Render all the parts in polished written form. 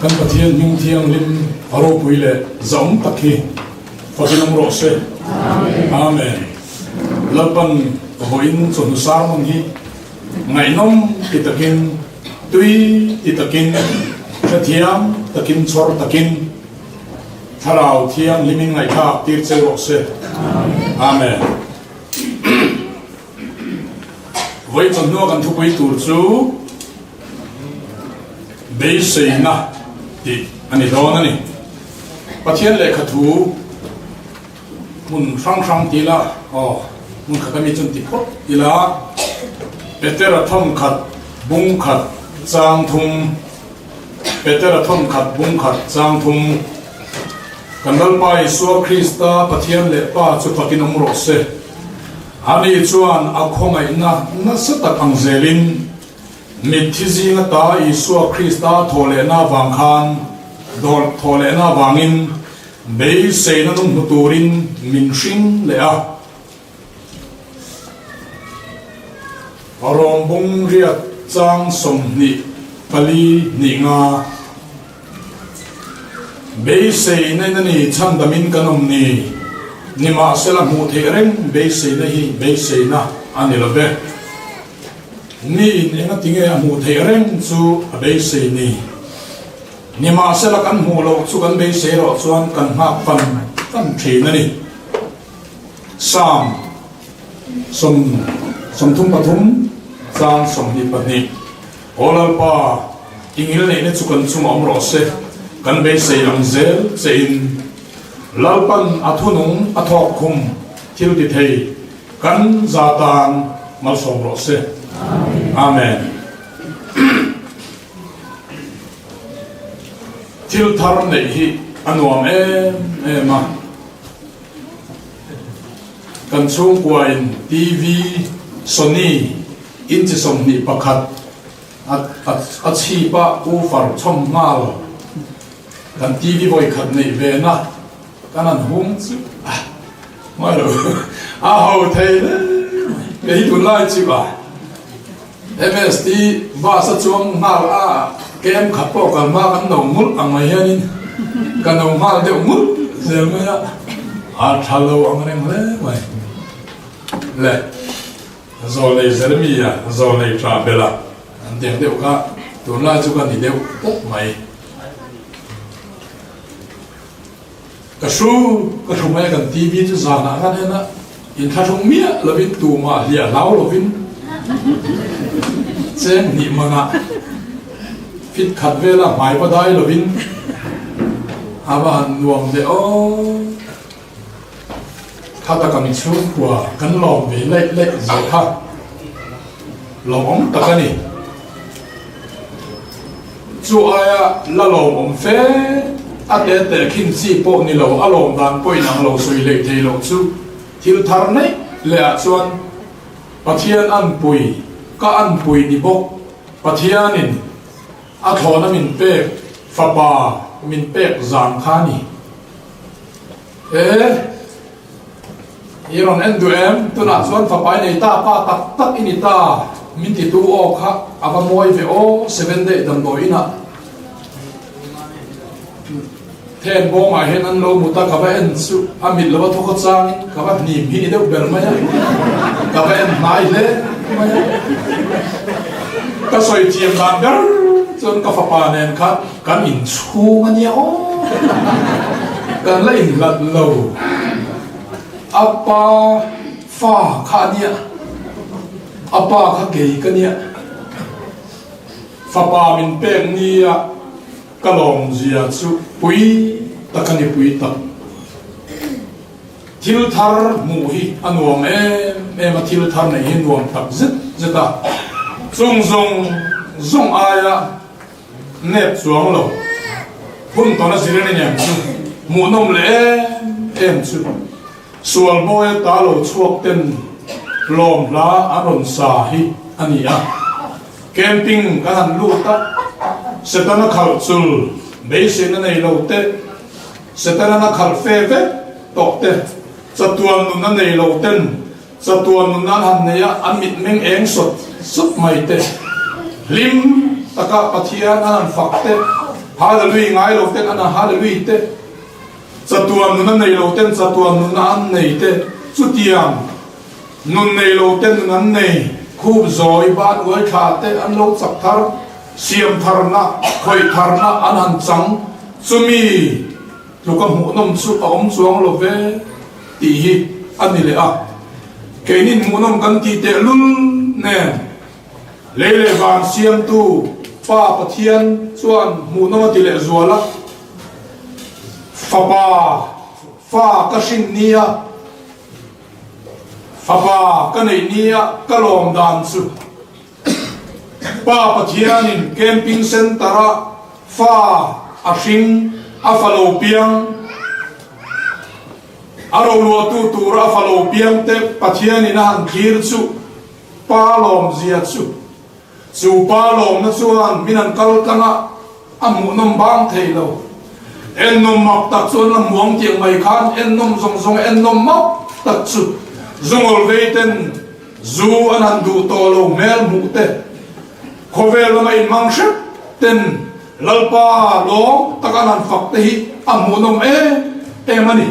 kan pathian ning thiang lim aro puile zom takhi fakinam rose amen lapan boin chon sarmon hi ngainom titakin tui titakin thiam takin chor takin tharau thiam liming ngai tha tir che rose amen voi chon no kan thu pui tur chu be sei na ti ani do na ni pathian le khathu mun sang ti la mun khatami chun ti pot ila petera thom khat bung khat chang thum petera thom khat bung khat chang thum kanal pa isu krista pathian le pa chu pakin umro se ani chuan akhongai na sata angzelin mithizi na ta isu krista thole na wangkhan dol thole na wangin be sei na dum turin min shin le a arong bung riat chang som ni pali ni nga be sei na ni chan damin kanom ni nima sela mu the reng be sei na hi be sei na ani lo be ni nga tinge mu the reng chu be sei ni nima sela kan mu lo chu kan be sei ro chuan kan ma pan kan the na ni sam som thum pathum chang som ni pani olal pa ingil ne chu kan chu ma ro se kan be sei lang zel sein lalpan athunung athok khum thil ti thei kan zatan mal som ro se amen thil thar nei hi anuam ma kan chung kwain tv sony in chi som ni pakhat at chi pa u far chom mal kan tv voi khat nei ve na kanan hum chu ma lo a ho thei le ei tu lai chi ba mst ba sa chuang mal a kem khat po kan ma kan no mul ang mai hianin kan no mal de mul zel me ya a thalo ang reng le mai le zo nei zermia zo nei tra bela an deng deu ka tu lai chu kan ni deu pok mai ka su mai kan tv chu zana kan hena in tha thong mia lovin tu ma lia lau lovin chen ni manga fit khat vela mai pa dai lovin aba nuam de o khata kam chu kwa kan lom ve le zo kha lom takani chu aya la lom fe ate te khin chi po ni lo alom dan poi nang lo soi le thei lo chu thil thar nei le a chuan pathian an pui ka an pui ni bok pathianin a thona min pe fa pa min pek zan khani iron endu em tuna chuan fa pai nei ta pa tak ini ta min ti tu o kha ava moi ve o 7 day dam do ina ten bo ma hen an lo muta ka ba en su amit lo tho ko chang ka ba ni hi ni de ber ma ya ka ba en mai le ma ya ka soi tiam dan ber chon ka fa pa nen kha kan in chu ma ni o kan la in lat lo apa fa kha nia apa kha ge ka nia fa pa min pek nia kalom zia chu pui takani pui tak thil thar mu hi anuam ma thil thar nei hin nuam tak zeta zong aya net chuang lo hun to na sirene nyam chu mu nom le em chu sual boy ta lo chuak ten lom la aron sa hi ania camping kan lu ta setana khal chul beisin na nei lo te setana na khal fe ve tok te chatuan nun na nei lo ten chatuan nun nan han neya amit meng eng sot mai te lim taka pathian an fak te hallelujah ngai lo ten ana hallelujah te chatuan nun nei lo ten chatuan nun an nei te chu tiang nun nei lo ten nun an nei khub zoi ban wai tha te an lo chak thar siam tharna khoi tharna an han chang chumi lukam hu nom chu a om chuang lo ve ti hi ani le a kenin mu nom kan ti te lul ne lele van siam tu pa pathian chuan mu nom ti le zuala fa ka shin nia fa ka nei nia ka lom dan chu pa pathian in camping center fa a hring a falo piang aro lo tu ra falo piang te pathian in han thir chu pa lom zia chu pa lom na chuan minan kal kanga amu nom bang thei lo en nom mak tak chuan lam muang tiang mai khan en nom zong zong en nom mak tak chu zungol veiten zu anan du to lo mel mu te khovel ma in mang shep ten lalpa lo takanan fak te hi amu nom mani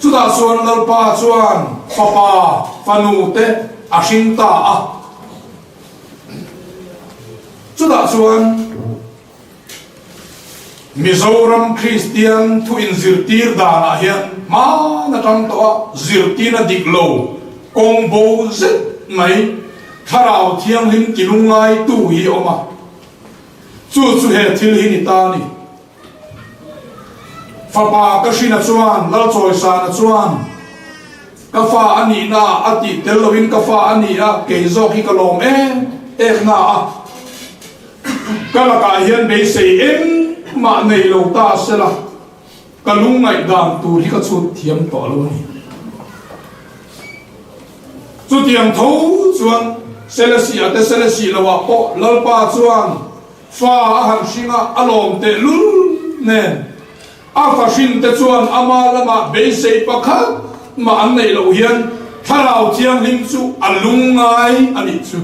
chu da chuan lalpa chuan papa fanu te ashin ta a chu da chuan Mizoram Christian thu in zirtir dana hian ma na tang to zirtina diklo kong bo zet mai tharau thiang lim kilungai tu hi oma chu he thil hi ni ta ni fa pa ka shina chuan lal choi sa na chuan ka fa ani na ati telowin ka fa ani a ke zo hi ka lom na a kala ka hian be sei ma nei lo ta sela kalung ngai dam tu hi ka chu thiam to lo ni chu tiang tho chuan selesia te selesi lo wa po lalpa chuan fa han singa alom te lul nen a fa shin te chuan ama lama be sei pakhat ma an nei lo hian tharau thiang lim chu alungai ani chu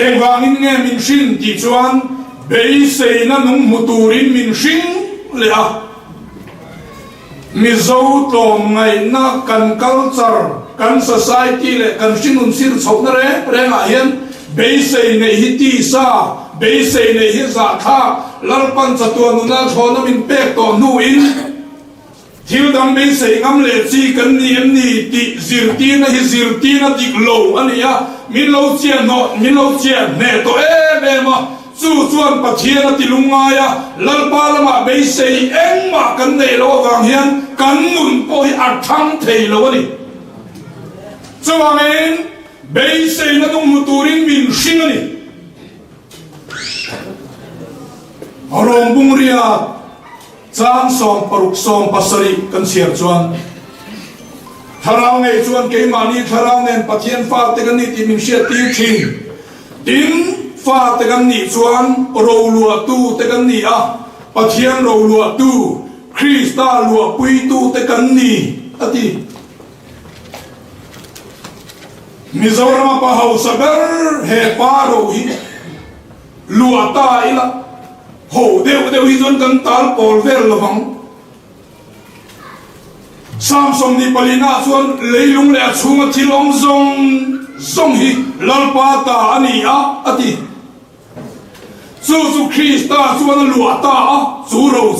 engwangin nge min shin ti chuan bei sei na nung muturin min shin le a mi zo tom ngai na kan culture kan society le kan shinun sir chok na re nga hian bei sei ne hi ti sa bei sei ne hi za kha lalpan chatuan na thona min pek to nu in thil dam bei sei ngam le chi kan ni em ni ti zirtina hi zirtina dik lo ania min lo chian no min lo chian ne to ma chu chuan pathian ti lungaya lalpa lama be sei engma kan nei lo wang hian kan mun po hi athang thei lo ani chuangin be sei na dung muturin min sing ani arom bungria chang som paruk som pasari kan siar chuan tharau ngei chuan ke mani tharau nen pathian fa te kan ni ti min sia ti thin tin fa te kan ni chuan ro lua tu te kan ni a pathian ro lua tu krista lua pui tu te kan ni ati Mizoram pa hausaber he paro hi lua ta ila ho deu hi zon kan tal pol vel lovang samsung ni palina chuan leilung le chunga thilong zong hi lalpa ta ani a ati chu Krista chuan lua ta a chu ro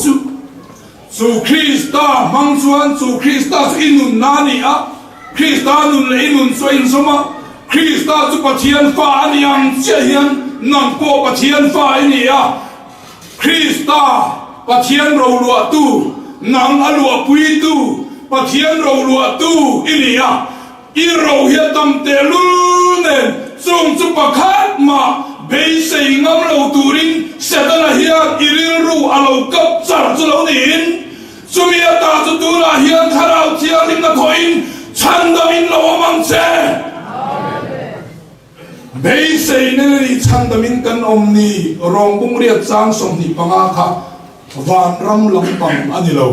chu Krista mang chuan chu Krista inun nani a Krista nun le inun so in soma Krista chu pathian fa ani ang che hian nang po pathian fa ani a Krista pathian ro lua tu nang a lua pui tu pathian ro lua tu ini a i ro hi tam te lu nen chung chu pakhat ma be sei ngam lo turin setana hian iril ru alo kap char chu lo nin chumia ta chu tu la hian tharau thiang lim na thoin chandamin lo mang che be sei ne ni chandamin kan omni rong bung ria chang som ni panga kha van ram lam pang ani lo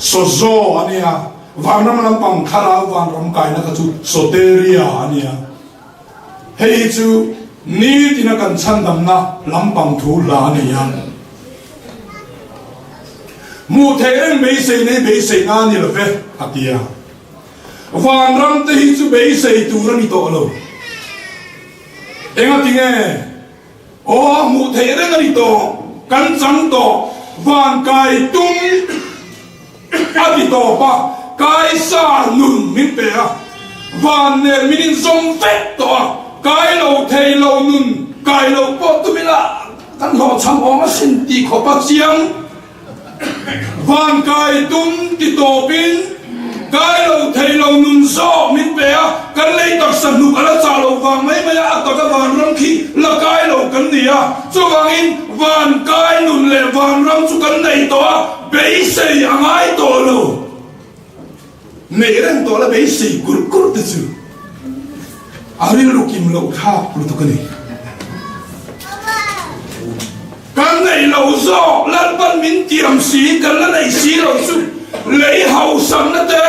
so zo ania van ram lam pang khara van ram kai na ka chu soteria ania hei chu ni tina kan chan dam na lampang thu la ne yang mu the reng be sei nei be sei nga ni lo ve atia van ram te hi chu be sei tu ra ni to lo enga tinge o mu the reng ni to kan chang to van kai tum ati to pa kai sa nun min pe a van ne min zong fet to cái lầu thầy lầu nun cái lầu bột tụi mình là căn hộ chăm họ mà xin đi khó bắt chiang van cái tum đi tổ pin cái lầu thầy lầu nun so mình bé cái lấy đặc sản nụ cái là trả lầu vàng mấy mấy à tao cái vàng răng khi là cái lầu cái gì à cho vàng in van cái nun lệ vàng răng cho cái này to bấy xây ang ai to lầu này rằng to là bấy xây cur cur thế chứ ari lu kim lo tha lu to kani kan nei lo zo lan ban min tiam si kan la nei si lo su lei hau sam na te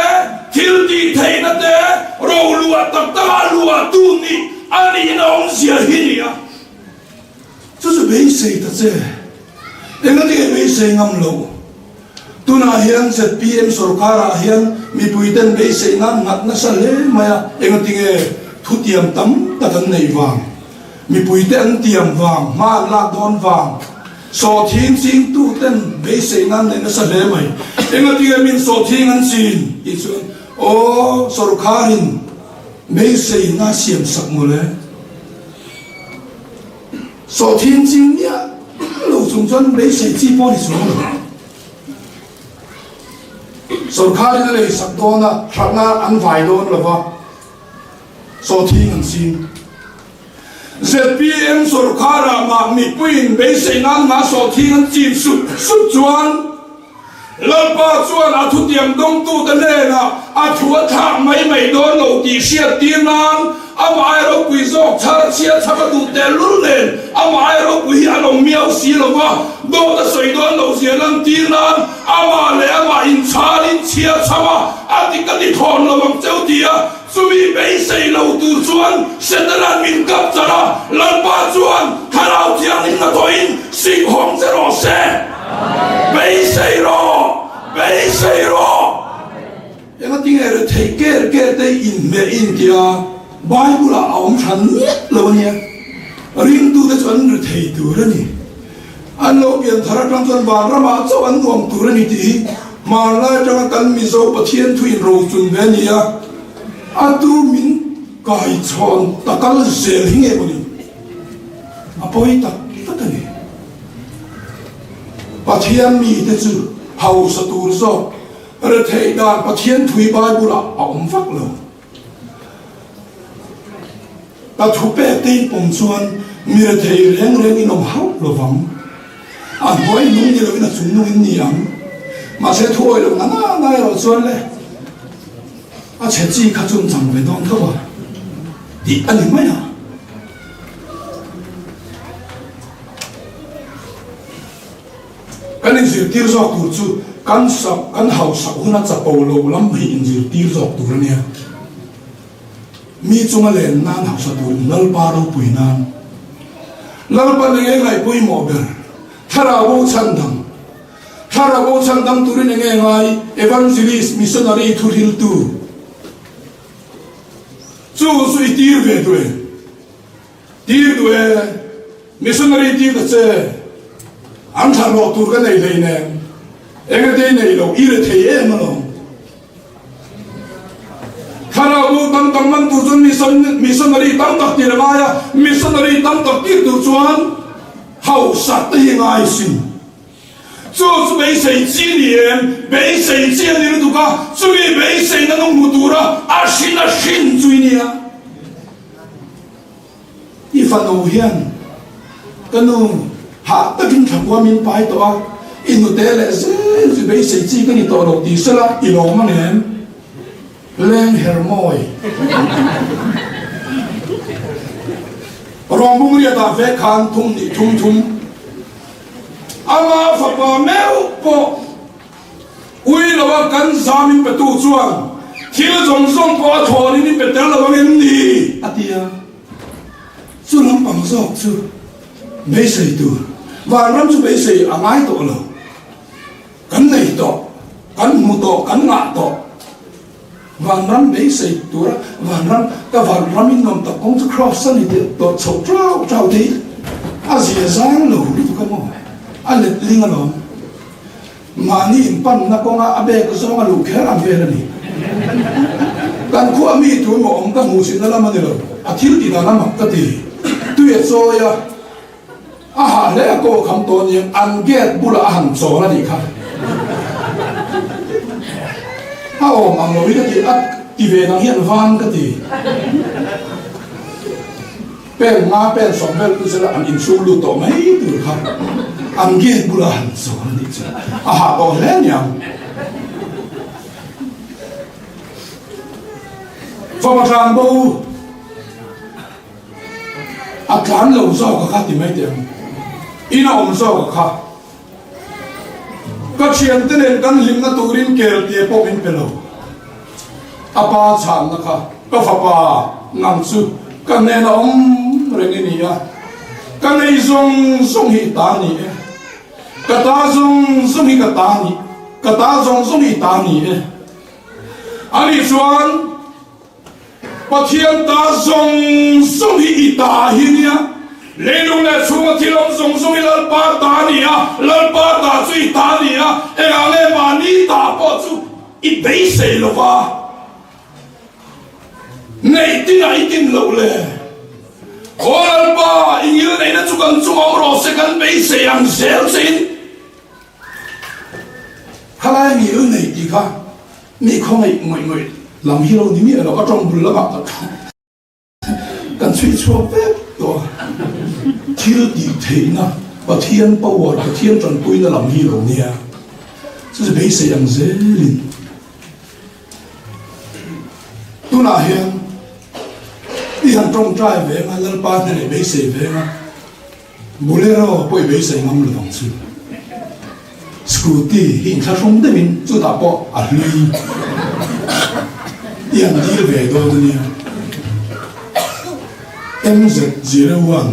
thil di thei na te ro lua tak ta lua tu ni ani na ong sia hi ya chu chu bei sei ta che enga ti bei sei ngam lo tu na hian ZPM sarkara hian mi puiten bei sei ngam ngat na sa le maya enga ti nge thu tiam tam ta kan nei wang mi pui te an tiam wang ma la don wang so thing sing tu ten be se nan ne sa le mai enga ti min so thing an sin i chu o sarkarin be se na siam sak mo le so thing sing ya lo chung chon be se chi po ni so sarkarin le sak do na thana an vai don lo wa so thi ngang sin ZPM sarkara ma mi puin be sei nan ma so thi ngang chin su chuan lalpa chuan a thu tiam dong tu ta le na a thua tha mai mai do no ti sia ti nan amai ro pui zo thar sia thaka tu te lur len amai ro pui a lo miao si lo wa do ta soi do no sia lang ti nan ama le ama in chalin chia chawa a ti ka ti thon lo bang cheu ti a sumi be sei lo tu chuan sedaran min kap chara lalpa chuan kharau thiang in na toin sing hong zero se be sei ro yang ting er thei ker te in me India Bible a om than lo nia ring tu de chuan ru thei tu ra ni an lo pian thara tang chuan ban rama chaw an nuam tu ra ni ti ma lai tang kan mi zo pathian thuin ro chun ve nia atu min kai chon takal zel hinge boni apoi tak tatani pathian mi te chu hau satur zo re thei dan pathian thui Bible a om vak lo ta thu pe te pom chuan mi re thei reng inom hau lo wang an hoi nung ni lo na chung nung ni ang ma se thoi lo na ro chuan le a che chi kha chun chang ve dong tho ba di ani mai na kan zir tir zo tur chu kan hau sa huna cha po lo lam hi in zir tir zo tur nia mi chunga len nan hau sa tur lal pa ro pui nan lal pa ne ngai pui mo ber thara bo chan dam tur ne ngai evangelist missionary thur hil tu chu sui tir ve tu missionary tir da che an thar lo tur ka nei nei ne enga de nei lo ire thei em lo thara bu tam man tu chun missionary tam tak ti ma ya missionary tam tak ti tu chuan hau sat te ngai sin chu be sei chi lian be sei chi ni du ka chu be sei na nong mu tu ra a shin chui nia ifano hian kanu ha ta kin thangwa min pai to a inu te le se be sei chi ka ni to ro ti sala I lo ma nen leng her moi rong bu ria da ve khan thum ni thum ama fa pa meu po ui lo wa kan zamin pe tu chuan thil zong po thoni ni pe tel lo wa ni atia chu lam pang giọt chứ mấy sợi tu và năm chú mấy sợi à ngay tổ lo cắn này tổ cắn mu tổ cắn ngã tổ và năm mấy sợi tu và năm các bạn năm in nom tập công cho cross này thì tổ sầu trao trao đi à gì giang lù đi tu không à lệ linh anh om mà ni pan na con à bé cái số mà lù khé làm về này kan khu ami tu mo om ka mu sin la ma ne lo a thil ti na na ma ka ti tu ye so ya a ha le ko kham to ni an get bula han so la ni kha ha o mang lo wi ka ti at ti ve na hian van ka ti pen nga pen som vel tu se la an in su lu to mai tu kha an get bula han so la ni cha a ha to le nyang phong tràng bầu à cán lâu sao cả khác thì mấy tiếng ina om sao cả khác các chuyện thế này căn lim na turin kêu tiệp bom in pelo apa chạm na khác các pháp ba ngang su cái này là om rồi cái này à cái này dùng hi ta ni cái ta dùng hi cái ta ni cái ta dùng hi ta ni anh chuan But thiên ta dùng hi ta hi nia lên lúc này xuống thì ông dùng hi lal pa ta nia lal pa ta suy ta nia anh em mà ni ta bỏ chú ít bấy sấy lo va này tin lâu lệ ô lal pa anh yêu này nó chú cần chú ông rồi sẽ cần bấy sấy ăn xéo xin khai lại yêu này đi cả mi không ai ngồi làm hi lâu thì mi nó có trong bùn lắm ạ cần suy cho phép đó thiếu đi thế na và thiên bảo vật và thiên tròn tuổi nó làm hi lâu nha chứ bây giờ ăn dễ liền tu nào hiện đi hàng trong trai về mà lần ba này bây giờ về mà bố lẽ rồi bây giờ ngâm được đồng sự scooty hiện ra không để mình chú ta bỏ à lì yên đi về đâu đó nha MZ01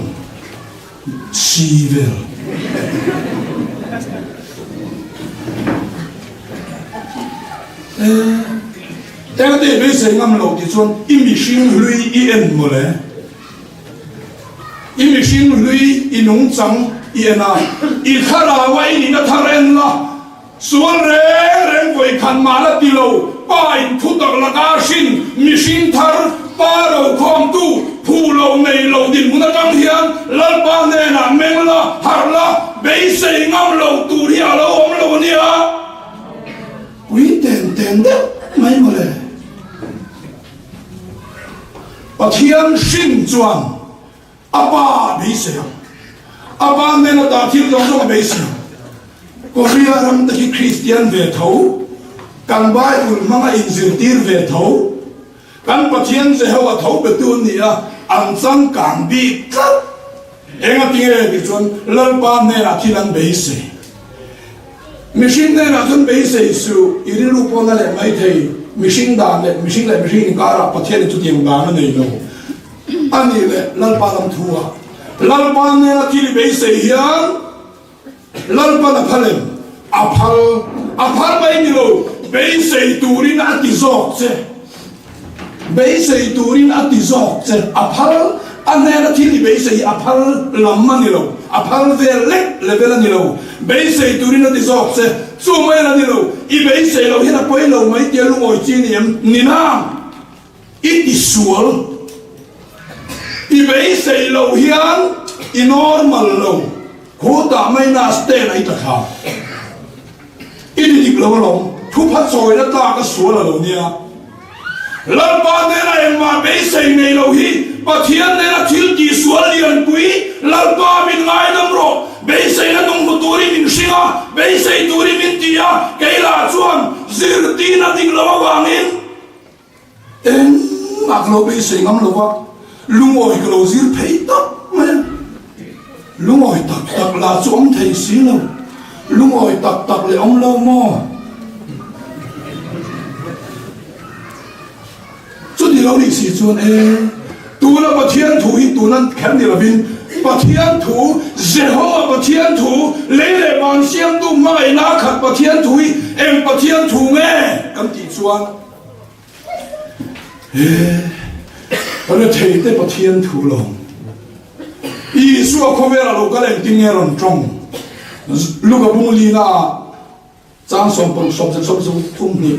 Sivel cái đấy bây giờ ngâm lâu thì chọn emission lui en mà lẽ emission lui inung trắng iena ikhara wai ni na tharen la sual re voi khan mala tilo pain phutak laka shin mission thar paro khom tu phulo nei lo din mun tang hian lal pa ne na mengla harla be sei ngam lo tu ria lo om lo nia quý ten de mai mo le pa thian shin chuan apa be sei apa ne na ta thil dong dong be sei Korea ram ta ki Christian về thấu kan Bible manga injil tir về thấu kan pathian je hawa thấu be tu ni a an chang kang bi kat enga tinge bi chon lal pa ne na thilan be se machine ne na chon be se su iriru pona le mai thei machine da le machine kara pathian tu tiang ga na nei lo ani le lal pa lam thua lal pa ne na thili be se hian lal pa na phalem aphal mai ni lo be se turin atizok che be se turin atizok che aphal anera thili be se aphal lamma ni lo aphal ve level ni lo be se turin atizok che chu mai na ni lo I be se lo hina poi lo mai te lu oi chi ni na it is sual I be se lo hian I normal lo khu ta mai na ste na ita kha ini dik lo lo thu phat soi na ta ka sual lo nia lal pa ne na em ma be se nei lo hi pathian ne na thil ti sual lian pui lal pa min ngai dam ro be se na nong turi min singa be se turi min tia keila chuan zir ti na dik lo wangin en mak lo be se ngam lo wa lungoi ka lo zir phei tak ma lungoi tak la chu om thei si lo lungoi tak le om lo mo chu di lo ni si chuan tu la pathian thu hi tu nan khem ni la bin Bà thiên thủ Jehovah bà thiên thủ lấy lệ bàn xiêm tu mai na khát bà thiên thủ em bà thiên thủ nghe cầm tỷ chuan bà nó thấy tới bà thiên thủ lòng Isua không biết là lúc cái này tiếng nghe rộn trong lúc cái bung lì na trang sòng bông sòng thung nhị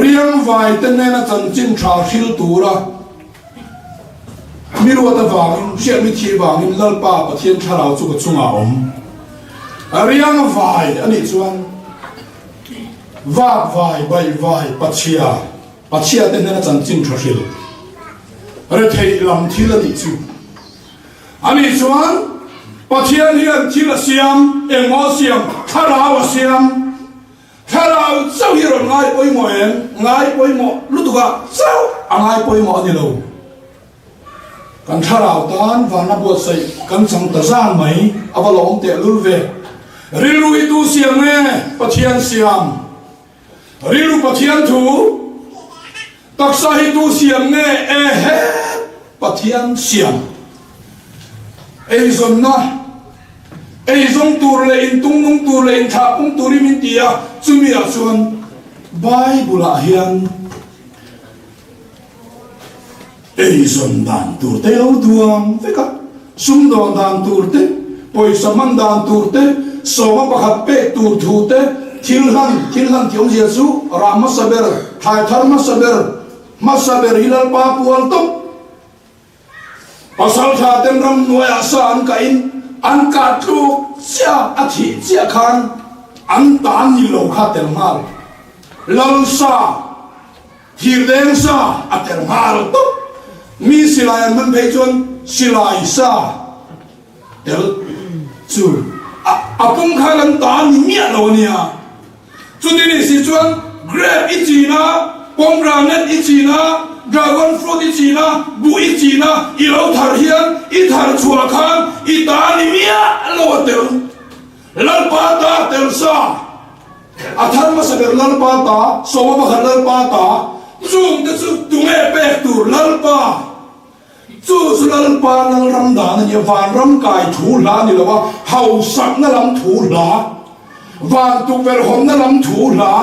riêng vài tên này là chân chính trà siêu tú ra mi ruột ta vàng xem mi thi vàng mi lal pa bát thiên thà lao chu cái chung ảo riêng vài anh ấy chuan vài vài bát chia tên này là chân chính trà siêu rồi thầy làm thi là đi chu anh ấy chuan bát thiên hiền thi là xiêm em ngó xiêm thà lao là xiêm thà lao sao hiểu ngay bôi mỏ em ngay bôi mỏ lúc đó sao ngay bôi mỏ đi đâu kan thà lao tan và nó buat say kan sang ta gian mấy avalong te lul về rilu itu xiêm nghe bát thiên xiêm rilu bát thiên thủ tak sa itu xiêm nghe bát thiên xiêm zon na zong tur le in tung nung tur le in tha pung turi min tia chumi a chuan Bible a hian zon dan tur te lo duang veka sum don dan tur te poi saman dan tur te soma pakhat pe tur thu te thil han tiong jesu rama saber thai tharma saber hilal pa pual top pasal tha tem ram noi asa an ka in an ka tu sia athi sia khan an tan ni lo kha tel mal lal sa thir deng sa atel mal to mi silai man pe chon silai sa tel chu apung kha lan tan ni mia lo nia chu ni si chuan grape ichina pomegranate ichina dragon fruit ichina bu ichina ilo thar hian I thar chua khan I ta ni mia lo tel lal pa ta tel sa athar ma saber lal pa ta soma ba lal pa ta chung te chu tunge pe tur lal pa chu lal pa lal ram da na ye van ram kai thu la ni lo wa hau sak na lam thu la van tu ver hom na lam thu la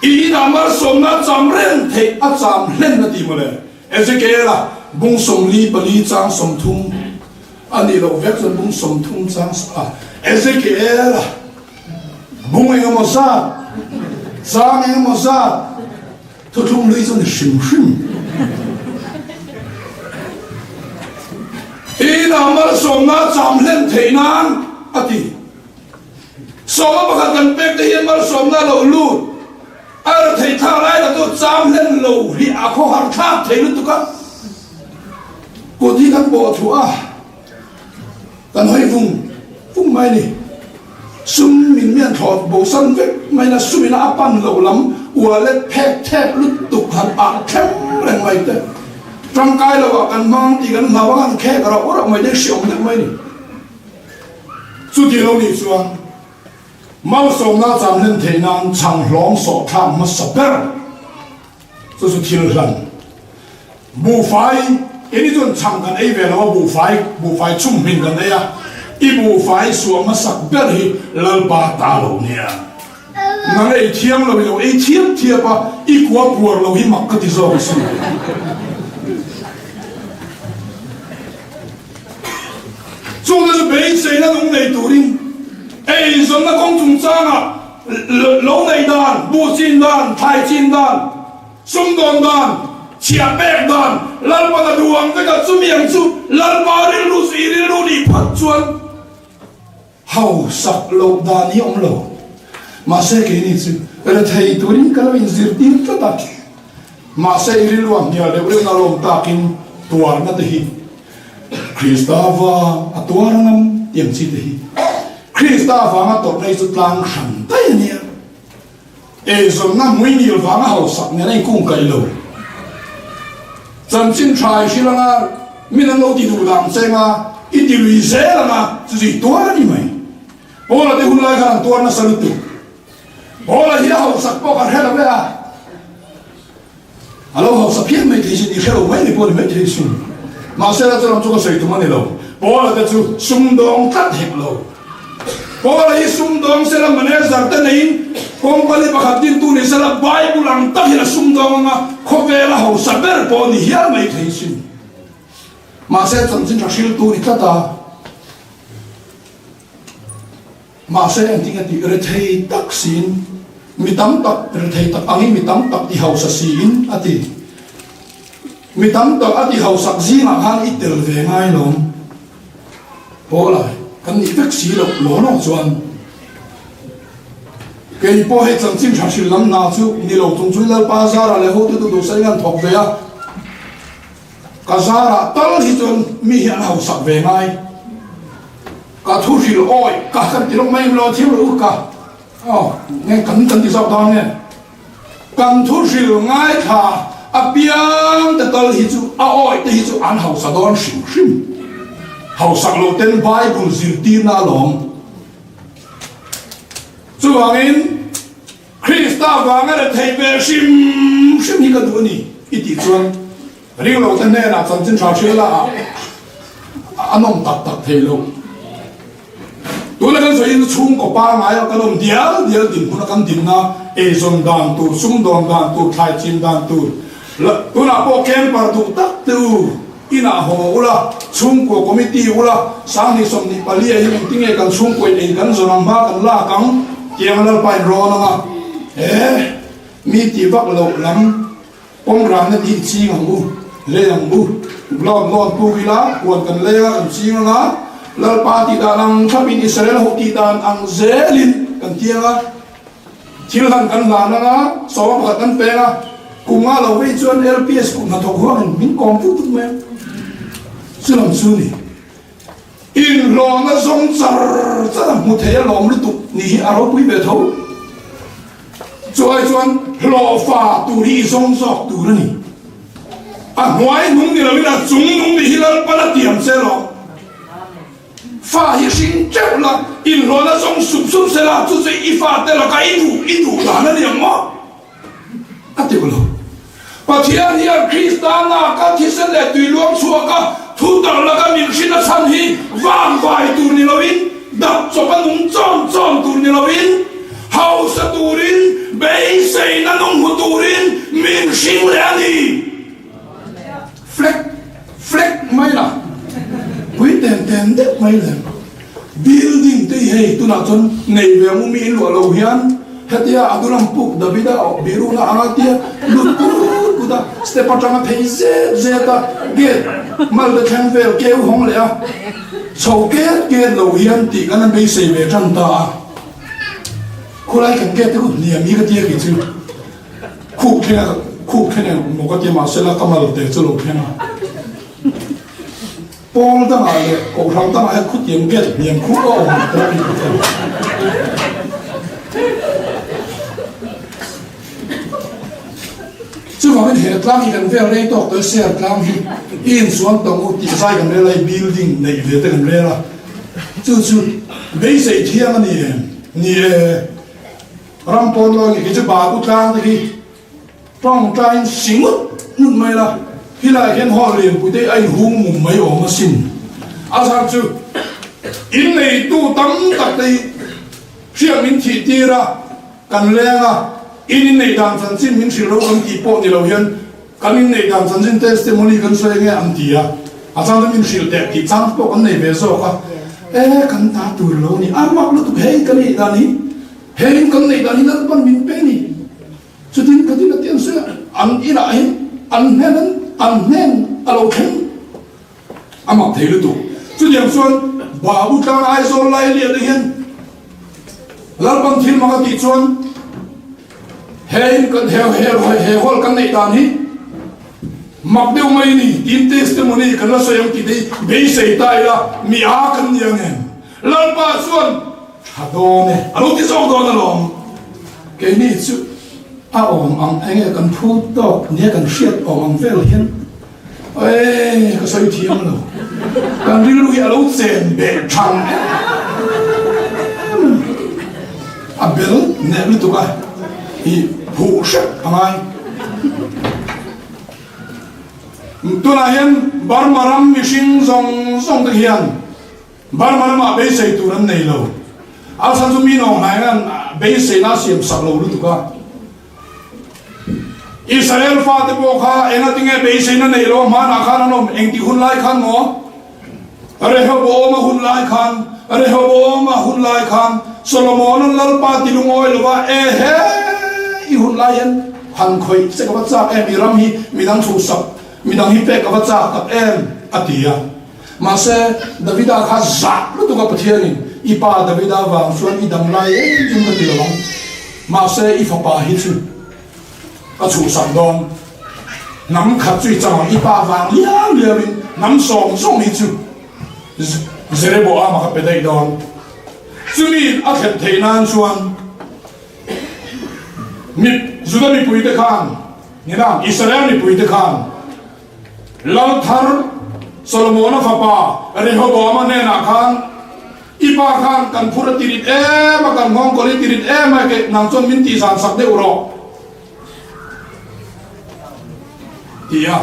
I namar somna chamren the a cham hlen na ti mole Ezekiela bung som li pali chang som thum ani lo vek san bung som thum chang sa Ezekiela bung eng mo sa chang eng mo sa thu thum li zon shim I namar somna cham hlen the nan ati soma ba kan pek te hian mar somna lo lut ở thầy thao lại là tôi dám lên lầu thì khó khăn khác thầy luôn tôi có cô đi các bộ thủ ta nói vùng mai này sum mình miền thọ bộ sân vết mai là sum mình áp pan lầu lắm ua lên thép lúc tục hẳn thép lên mày thế trong cái là cần mang thì cần nào ăn khe cả rồi mày để xỉu được mày này chú đi lâu đi xuống mau sống na chạm lên thế nan chẳng long sọ tham mà sập bể,这是天人，不phải cái này chúng chẳng cần ấy về là不phải聪明กันđấy à,一不phải说mà sập bể thì lỡ ba ta lâu nè, năng ấy thiêng lâu ấy thiêng thiêng ba,一锅锅lâu he mặc cái gì rồi xí, chúng ta是被谁那种内毒的。人那公众章楼内单、布金单、太金单、松东单、切白单，咱把它duang这个怎么样做？咱把这路是一路里拍砖，好sắc楼单用楼，马赛给你做，而太多人可能因是点不打，马赛一路往年的不是那龙打金多那的嘿，Kristava a多人点起的嘿。Krista vanga tot nei chu tlang khan tai nia zon na mui nil vanga hau sak ne nei kung kai lo chan chin trai hilanga min lo ti du dang chenga I ti lui ze langa chu ji to ni mai bola de hun lai khan to na salutu bola hi hau sak po kan hela ba alo hau sak phi mai thi ji ni helo mai ni po ni mai thi sun mà sẽ là cho làm cho cái sợi tụi mình lâu bỏ là cái chú sung đong cắt hết lâu bỏ là cái sung đong sẽ là mình ấy rằng tên này công ty bắt hạt tin tu này sẽ là Bible lang tắc là sung đong mà không về là hậu sát bер bỏ đi hiar mấy thấy xin mà sẽ chẳng xin ra siêu tu này tất ta mà sẽ anh tin cái rồi thấy tắc xin mi tam tắc rồi thấy tắc anh mi tam tắc thì hậu sát xin à thì mi tam tắc à thì hậu sát gì mà han ít tiền về ngay luôn bỏ lại cái này việc gì đâu lỗ nó chuẩn cái bỏ hết chẳng xin ra siêu lắm nào chứ ni lâu tung chui lên bazar là lấy hỗ trợ tu sai ngang thọc về à cả giá là tao thì chuẩn mi hiện hậu sát về ngay cả thu phí oi cả cái tiền mấy lo thiếu rồi cả nghe cẩn thận thì sao đó nghe cần thu phí ngay thà biang để tao thì chú oi thì chú ăn hậu sát đó xỉu xỉu hậu sát lô tên Bible zil tin na lòng chú hoàng in Christa vàng cái thầy về xỉu xỉu như cái đuôi này ít tí chuan riêng lô tên này là chân chân sao chơi là anh ông tạt tạt thầy lô tôi là cái gì chung của ba ngày cái ông điếu tiền của nó cái tiền na Asian đàn tu sung đàn tu Thai chim đàn tu tôi là bộ kem và tu tắc tu ina hồ là chung của committee là sáng nay xong đi Bali ấy mình tiếng cái chung của ấy cái rồi làm ba cái la cắn tiếng là phải rồi nó mi ti vác lậu lắm ông làm cái gì chi ngang bu lê ngang bu lon tu vi lá quần cần lê cần chi ngang lal pa ti dan ang thabin Israel ho ti dan ang zelin kan tianga thil han kan la na so ba kan pe na kunga lo ve chuan LPS ku na thok huang min kom tu tu me sulam suni in lo na song char cha mu the lom lu tu ni aro pui be tho chuan lo fa tu ri song sok tu na ni a hoi nung ni la wi la chung nung ni hilal pala tiam se lo pha hi sinh chép là in lo na song sụp sẽ là chú sẽ y pha tên là cái in thủ là nó điểm mà à tiêu lo và thiên nhiên Christian là các thí sinh là tùy luồng xua các thu tập là các miếng sinh là san hi vàng vài tu ni lo in đập cho các nung tròn tu ni lo in hậu sa tu in bấy xây na nung tu in miếng sinh là đi fleck mấy là quý tiền đẹp mấy lần building tây hay tu nào chọn ngày về mua mi lụa lâu hiền hết ya adu làm bục David đã biru na anh tia lụt cú ta step up trong cái ze ta get mal được thằng về kêu hong lẹ sầu get lâu hiền thì cái này bây giờ về trong ta cô lại cần get cái niệm mi cái tia cái chứ khu cái này một cái tia mà sẽ là cái mà được cho lâu hiền Paul ta nói là cổ thằng ta nói khút tiền kết niệm khút ông chứ mà cái hệ trang thì cần phải lấy tóc tới xe trang thì in xuống tầng một tỷ sai cần lấy building này về tới cần lấy là chứ bây giờ thiên anh nè ram Paul nói cái chứ bà cũng trang thì trong trang xính mất mày là khi lại hiện họ liền của đây anh hùng mùng mấy ổ mà xin à sao chứ in này tu tắm tập đây chuyện mình chỉ đi ra cần lên à in này đàn sản sinh mình sử dụng cái bộ này lâu hiện cái in này đàn sản sinh testimony cần xoay nghe anh đi à sao mình sử dụng đẹp thì trang bộ cái này về số à cần ta tu lâu ni à mặc lúc hey cái này đàn hey cái này đàn nó vẫn mình bé ni cho nên cái này tiền sẽ ăn ít lại ăn nên alo khen amak thấy được tu cho nên xuân bà bút trang ai rồi lại liền hiện lal bằng thiên mà cái xuân hei kan hei hol kan nei dan hi mak deu mai ni tin testimony kan la soyam ki dei be sei tai la mi a kan yang en lal pa xuân hadone alo ti so do na lom ke ni chu a om ang enge kan phu to ne kan shiat om ang vel hian ê cái soi thiam lo kan ri lu hi alo chen be thang a bel ne lu to ka i phụ sắc anh ai tu na hian barmaram mishing zong te hian barmaram a be sei tu ran nei lo a san chu mi no nai an be sei na siam sak lo lu tu ka Israel fa te bo kha ena tinge be sei na nei lo ma na khan anom eng ti hun lai khan mo Rehoboam hun lai khan Rehoboam hun lai khan Solomon lal pa ti lu ngoi lo wa e he I hun lai hen han khoi se ka cha em I ram hi mi dang thu sap mi dang hi pe ka cha ka em atia ma se Davida kha za lu tu ka pathian I pa Davida wa suan I dang lai jin ka ti lo ma se I fa pa hi chu a chu sam dong nam khat chui chang I pa wang liang liang nam song song hi chu Jeroboam ka pe dai don chumi a khet theinan chuan mi Judah mi pui te khan ni na Israel mi pui te khan lal thar Solomon fa pa Rehoboam ne na khan ipa khan kan phura tirit ma kan ngong koli tirit ma ke nang chon min ti san sak de uro tia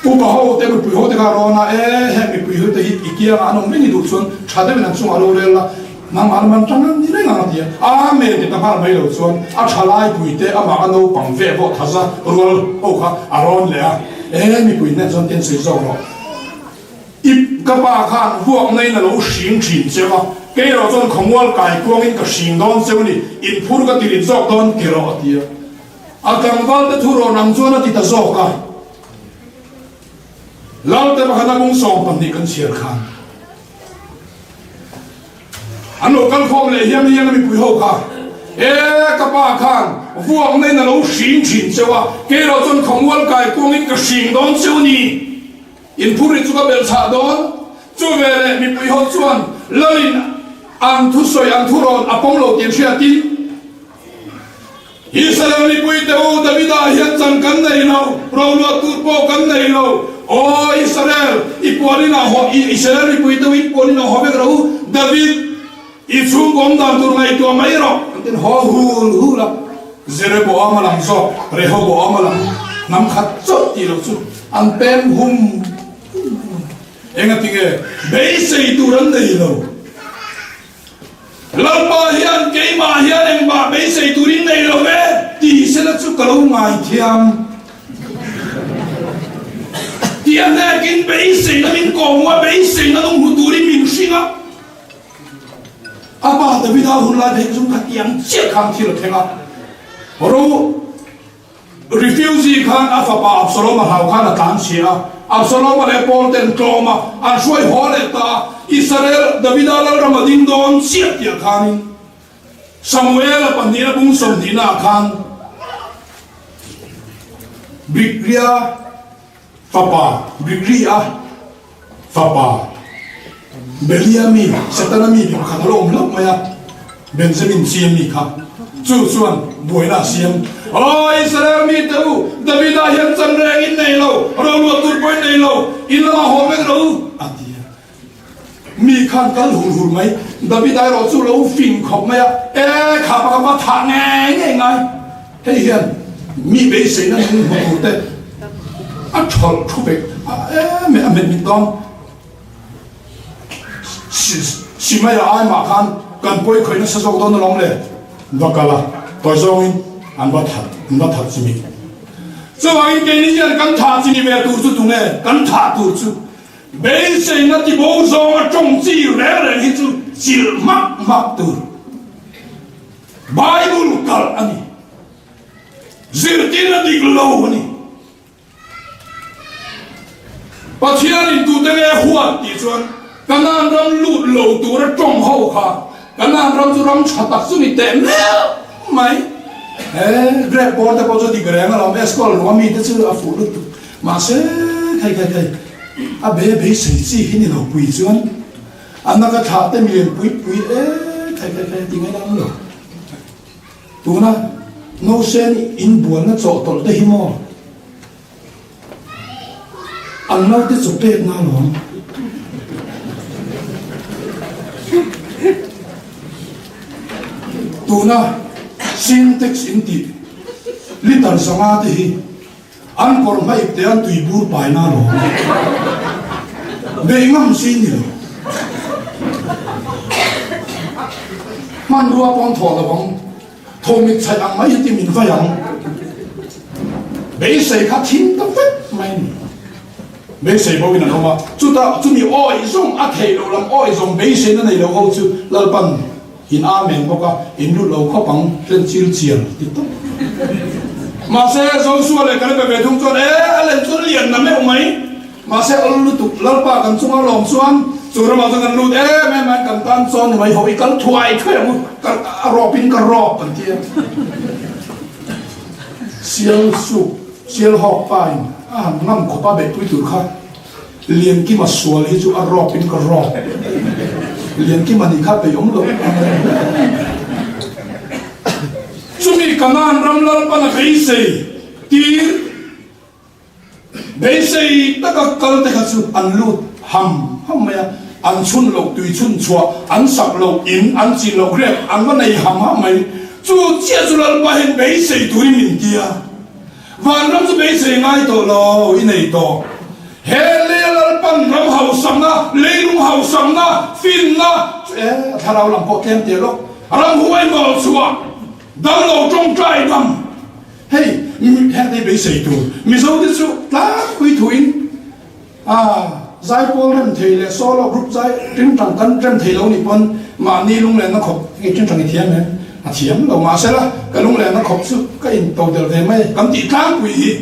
upa ho te pui ho te ka ro na he mi pui ho te ikia anong ni du chon chade men chung alo le la nang an man chang ni le ngam dia a me te ta par mai lo chon a thalai pui te a ma no pang ve bo thaza rol o kha aron le a mi pui ne chon ten sei zo ro ip ka pa khan huak nei na lo hring thin chewa ke ro chon khomwal kai kuang in ka hring don cheu ni in phur ka ti jok don ki ro atia a kang wal te thu ro nang chon a ti ta zo ka lau te bakana bung song pan ni kan siar khan ano kan khom le hiam mi pui ho kha ka pa khan vuang nei na lo hring thin chewa ke ro chon khomwal kai kuang in ka hring don cheu ni in phuri chu ka bel cha don chu vele mi pui ho chuan lalin an thu soi an thu ron apong lo tian thia ti Israel mi pui te o Davida hian chan kan nei lo ro lo tu po kan nei lo o Israel ipolina ho Israel mi pui te ipolina ho be ro David I chung gom dan tur ngai to mai ro tin ho hu la Jeroboam lam zo Rehoboam lam nam khat chot ti lo chu an pen hum enga tinge be sei tu ran nei lo lalpa hian ke ma hian eng ba be sei tu rin nei lo ve ti se la chu kalo ngai thiam ti an na kin be sei na min ko wa be sei na dong hu tu rin min singa apa Davida hun la be zum khat yang che kham thi lo thenga ro refugee khan afa pa Absalom hau khan tan sia Absalom le pol ten kloma an shoi hole ta Israel Davida la ramadin don siat ya khan Samuel panira bung som dina khan Bigria Fapa Beliami Satanami khan rom lok maya Benjamin siam ni kha chu chuan boina siam o Israel mi tu Davida hian chan reng in nei lo ro lo tur poi nei lo in la ho me ro atia mi khan kal hur mai Davida ro chu lo fin khop maya kha pa tha nge ngai hei hian mi be sei na mu hu te a chol thu be me mi dom si mai ai ma khan kan poi khoi na sa jok don long le dokala toy zong in an ba that chimi so ai ke ni yan kan tha chimi be tu chu tu ne kan tha tu chu be sei na ti bo zong a chong chi re re hi chu sil mak tu Bible kal ani zir tin na dik lo ani pathian in tu te le huat ti chuan kanan ram lut lo tu ra chong ho kha kanan ram chu ram chatak chu ni te mai grab board ta po di grang la me school no mi te chu a fu lu tu ma se kai a be sei chi hi ni lo pui chuan an ka tha te mi pui kai ti ngai dam lo tu na no sen in buan na cho tol te hi mo an lo te chu pe na lo tu na syntax in ti litar sanga te hi an por mai te an tui bur pai na lo be ngam sin ni lo man rua pon tho la bong tho mi chai ang mai ti min fa yang be sei kha thin ta vet mai ni be sei bo in no ma chu ta chu mi oi zong a thei lo lam oi zong be sei na nei lo ho chu lal pan in amen boka in lu lo kho pang ren chil chial ti to mà sẽ giống xua lại cái về thung cho đấy lên cho liền nằm mấy mấy mà sẽ ở lu tục lal pa cần chung lòng xuan rồi mà cho cần lu đấy mấy mấy cần tan son mấy hội cần thoại thuê một cần robin cần rob cần kia siêu su siêu học bài năm khó ba bể tuổi tuổi khác liền kia mà xua lấy chú robin cần rob liền kia mà đi khác về ông rồi Sumi kanan ramlal pana beise tir beise taka kal te khasu anlut ham maya an chun lo tui chun chua an sak lo in an chi lo grep an ma nei ham mai chu chia chu lal pa hen beise tui min kia van ram chu beise ngai to lo in nei to he le lal pan ram hau sam na leilung hau sam na fin na tharau lam po kem te lo ram huai mo chua đau đầu trong trai đầm, hey, hết đi bị sấy tu, mình sao đi chú, lá quy thuyền, giải phẫu làm thầy là solo group giải, trên trang tân trên thầy lâu nipon, mà ni lung lên nó khóc, cái trên trang thiếm này, thiếm đầu mà sẽ là, cái lung lên nó khóc chút, cái in tàu đều thế mấy, cầm tỷ tháng quỷ,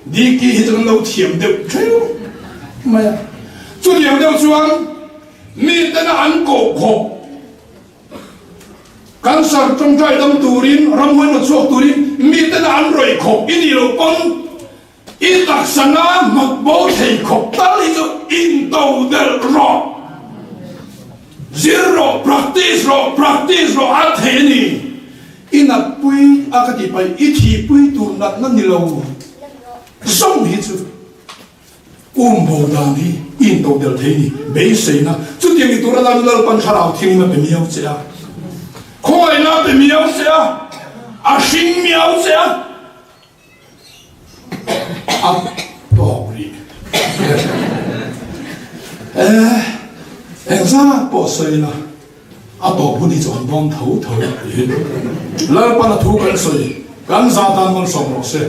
đi kia thì lâu thiếm được, chứ, mà, chú thiếm được chú anh, mình tên là ăn cổ khổ. Kan sar trong trai đâm turin ram huân một suộc turin mi tên ăn rồi khổ in nhiều con in đặc sana mặc bố thầy khổ ta lấy cho in tàu del ro zero practice ro a thế ni in a pui a cái gì vậy ít thì pui tu nát nó nhiều lâu sống hết chứ bồ đàn đi in tàu del thế ni bế sấy na chút tiền thì tu ra làm lal pan kharao thiên mà bị miêu chứ khôi na bị miêu chứ sinh miêu chứ bỏ đi em ra bỏ sấy na bỏ bún đi chọn bom thấu lỡ pan là thu cái sấy gan ra tan con sống rồi